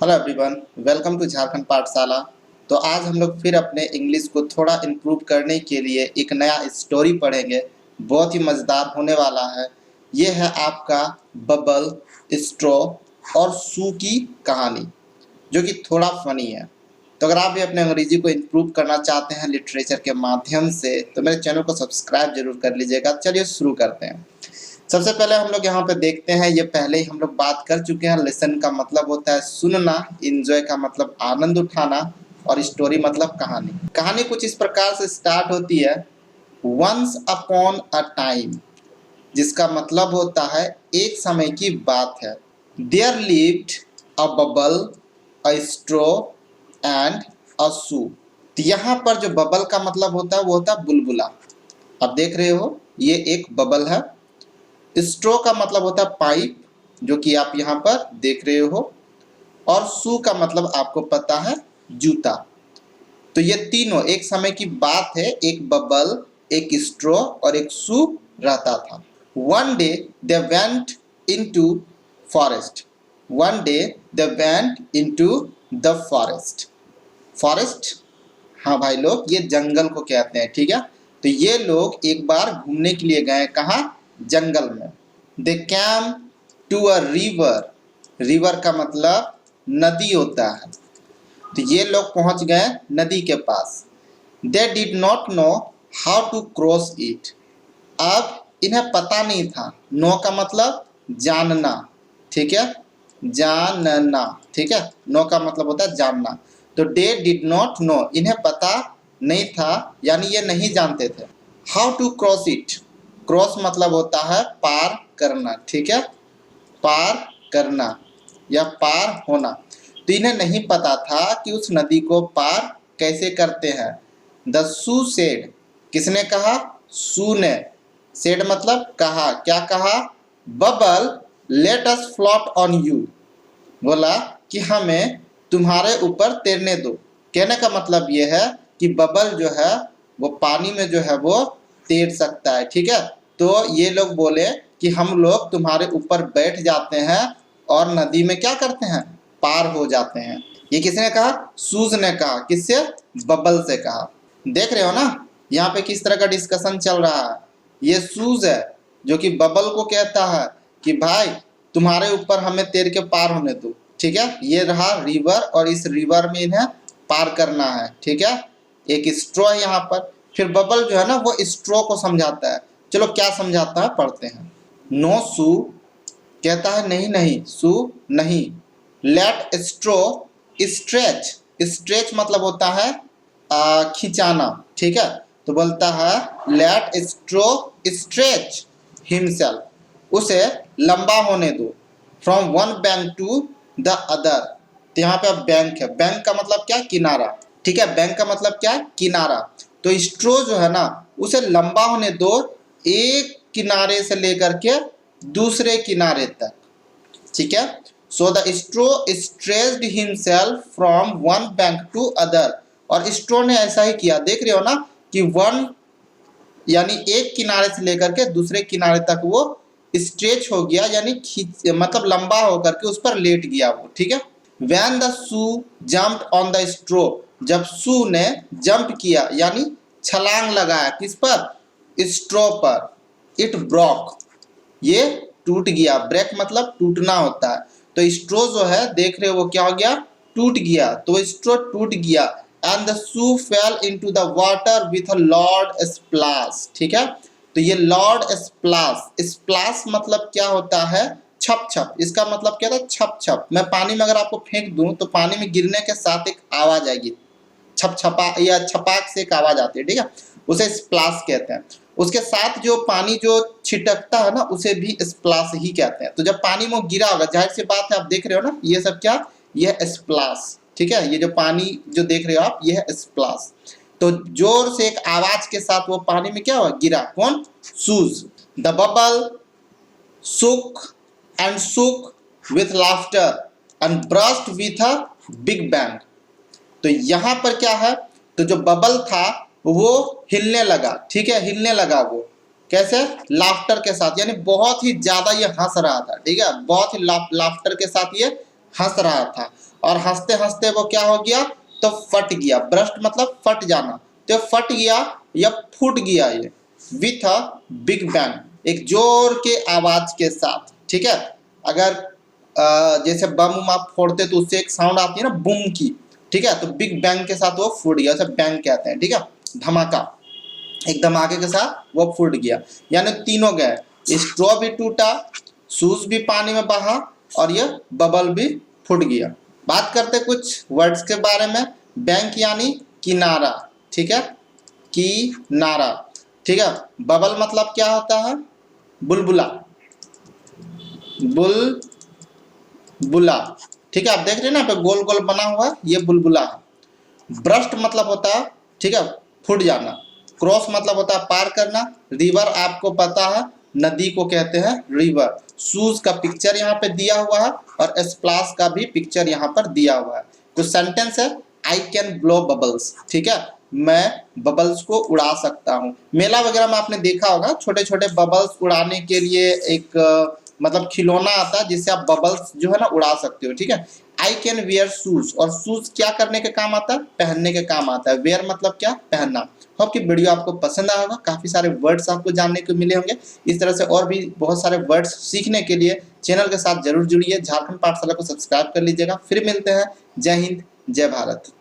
Hello everyone, welcome to Jharkhand Pathshala. तो आज हम लोग फिर अपने इंग्लिश को थोड़ा इम्प्रूव करने के लिए एक नया स्टोरी पढ़ेंगे। बहुत ही मज़ेदार होने वाला है। ये है आपका बबल, स्ट्रॉ और सू की कहानी, जो कि थोड़ा फनी है। तो अगर आप भी अपने अंग्रेजी को इम्प्रूव करना चाहते हैं लिटरेचर के माध्यम से, तो मेरे चैनल को सब्सक्राइब जरूर कर लीजिएगा। चलिए शुरू करते हैं। सबसे पहले हम लोग यहाँ पे देखते हैं, ये पहले ही हम लोग बात कर चुके हैं। लेसन का मतलब होता है सुनना, इंजॉय का मतलब आनंद उठाना, और स्टोरी मतलब कहानी। कहानी कुछ इस प्रकार से स्टार्ट होती है, वंस अपॉन अ टाइम, जिसका मतलब होता है एक समय की बात है। There lived a bubble, a straw and a shoe. तो यहाँ पर जो बबल का मतलब होता है वो होता है बुलबुला। आप देख रहे हो ये एक बबल है। स्ट्रो का मतलब होता है पाइप, जो कि आप यहाँ पर देख रहे हो। और शू का मतलब आपको पता है जूता। तो ये तीनों एक समय की बात है। एक बबल, एक स्ट्रो और एक शू रहता था। One day they went into forest. One day they went into the forest. Forest, हाँ भाई लोग, ये जंगल को कहते हैं, ठीक है। तो ये लोग एक बार घूमने के लिए गए, कहाँ? जंगल में। They came to a river. River का मतलब नदी होता है। तो ये लोग पहुंच गए नदी के पास। They did not know how to cross it. अब इन्हें पता नहीं था। नो का मतलब जानना, ठीक है, जानना, ठीक है। नो का मतलब होता है जानना। तो दे डिड नॉट नो, इन्हें पता नहीं था, यानी ये नहीं जानते थे। How to cross it, cross मतलब होता है पार करना, ठीक है, पार करना या पार होना। तो इन्हें नहीं पता था कि उस नदी को पार कैसे करते हैं। द सू सेड, किसने कहा? सू ने। सेड मतलब कहा, क्या कहा? Bubble let us float on you, बोला कि हमें तुम्हारे ऊपर तैरने दो। कहने का मतलब यह है कि बबल जो है वो पानी में जो है वो तैर सकता है, ठीक है। तो ये लोग बोले कि हम लोग तुम्हारे ऊपर बैठ जाते हैं और नदी में क्या करते हैं? पार हो जाते हैं। ये किसने कहा? सूज ने कहा। किससे? बबल से कहा। देख रहे हो ना यहाँ पे किस तरह का डिस्कशन चल रहा है। ये सूज है जो कि बबल को कहता है कि भाई तुम्हारे ऊपर हमें तैर के पार होने दो, ठीक है। ये रहा रिवर और इस रिवर में इन्हें पार करना है, ठीक है। एक स्ट्रॉ है यहाँ पर। फिर बबल जो है ना वो स्ट्रॉ को समझाता है। चलो क्या समझाता है पढ़ते हैं। नो सू, कहता है नहीं नहीं सू नहीं। लेट स्ट्रॉ स्ट्रेच, स्ट्रेच मतलब होता है खिंचाना, ठीक है। तो बोलता है लेट स्ट्रॉ स्ट्रेच हिमसेल्फ, उसे लंबा होने दो। From one bank to the other. तो यहाँ पे अब बैंक है। बैंक का मतलब क्या? किनारा, ठीक है। बैंक का मतलब क्या? किनारा। तो स्ट्रो जो है ना उसे लंबा होने दो, एक किनारे से लेकर के दूसरे किनारे तक, ठीक है। So the straw stretched himself from one bank to other. और स्ट्रो ने ऐसा ही किया। देख रहे हो ना कि वन यानी एक किनारे से लेकर के दूसरे किनारे तक वो स्ट्रेच हो गया, यानी खींच मतलब लंबा होकर के उस पर लेट गया वो, ठीक है। When the shoe jumped on the straw, जब सू ने जंप किया यानी छलांग लगाया, किस पर? स्ट्रो पर। इट ब्रोक, ये टूट गया। ब्रेक मतलब टूटना होता है। तो स्ट्रो जो है देख रहे हो वो क्या हो गया? टूट गया। तो स्ट्रो टूट गया। And the shoe fail into the water with a Lord splash, ठीक है। तो ये लॉर्ड स्प्लैश, स्प्लैश मतलब क्या होता है? छप छप। इसका मतलब क्या था? छप छप। मैं पानी में अगर आपको फेंक दूं तो पानी में गिरने के साथ एक आवाज आएगी, छप छपा या छपाक से एक आवाज आती है, ठीक है। उसे स्प्लैश कहते हैं। उसके साथ जो पानी जो छिटकता है ना उसे भी स्प्लैश ही कहते हैं। तो जब पानी में गिरा होगा, जाहिर सी बात है, आप देख रहे हो ना ये सब क्या? ये स्प्लैश, ठीक है। ये जो पानी जो देख रहे हो आप, ये है स्प्लैश। तो जोर से एक आवाज के साथ वो पानी में क्या हुआ? गिरा। कौन? Shoes. The bubble shook and shook with laughter and burst with a big bang। तो यहाँ पर क्या है? तो जो बबल था वो हिलने लगा, ठीक है, हिलने लगा। वो कैसे? लाफ्टर के साथ, यानी बहुत ही ज्यादा ये हंस रहा था, ठीक है। बहुत ही लाफ्टर के साथ ये हंस रहा था और हंसते हंसते वो क्या हो गया, तो फट गया। ब्रस्ट मतलब फट जाना, तो फट गया या फूट गया ये विथ अ बिग बैंग, एक जोर के आवाज के साथ। ठीक है, अगर जैसे बम आप फोड़ते तो उससे एक साउंड आती है ना बूम की, ठीक है, तो बिग बैंग के साथ वो फूट गया, उसे बैंग कहते हैं। ठीक है, धमाका, एक धमाके के साथ वो फूट गया, यानी तीनों गए, स्ट्रॉ भी टूटा, शूज भी पानी में बहा और ये बबल भी फूट गया। बात करते कुछ वर्ड्स के बारे में। बैंक यानी किनारा, ठीक है, किनारा। ठीक है, बबल मतलब क्या होता है, बुलबुला, बुलबुला। ठीक है, आप देख रहे हैं ना पे गोल गोल बना हुआ है, ये बुलबुला है। ब्रस्ट मतलब होता है, ठीक है, फूट जाना। क्रॉस मतलब होता है पार करना। रिवर आपको पता है, नदी को कहते हैं रिवर। शूज का पिक्चर यहाँ पे दिया हुआ है और स्प्लैश का भी पिक्चर यहाँ पर दिया हुआ है। तो सेंटेंस है आई कैन ब्लो बबल्स, ठीक है, मैं बबल्स को उड़ा सकता हूँ। मेला वगैरह में आपने देखा होगा छोटे छोटे बबल्स उड़ाने के लिए एक मतलब खिलौना आता है जिससे आप बबल्स जो है ना उड़ा सकते हो। ठीक है, आई कैन वेयर शूज, और शूज क्या करने के काम आता है, पहनने के काम आता है। वेयर मतलब क्या, पहनना। होप कि वीडियो आपको पसंद आया होगा, काफी सारे वर्ड्स आपको जानने को मिले होंगे। इस तरह से और भी बहुत सारे वर्ड्स सीखने के लिए चैनल के साथ जरूर जुड़िए, झारखंड पाठशाला को सब्सक्राइब कर लीजिएगा। फिर मिलते हैं, जय हिंद, जय भारत।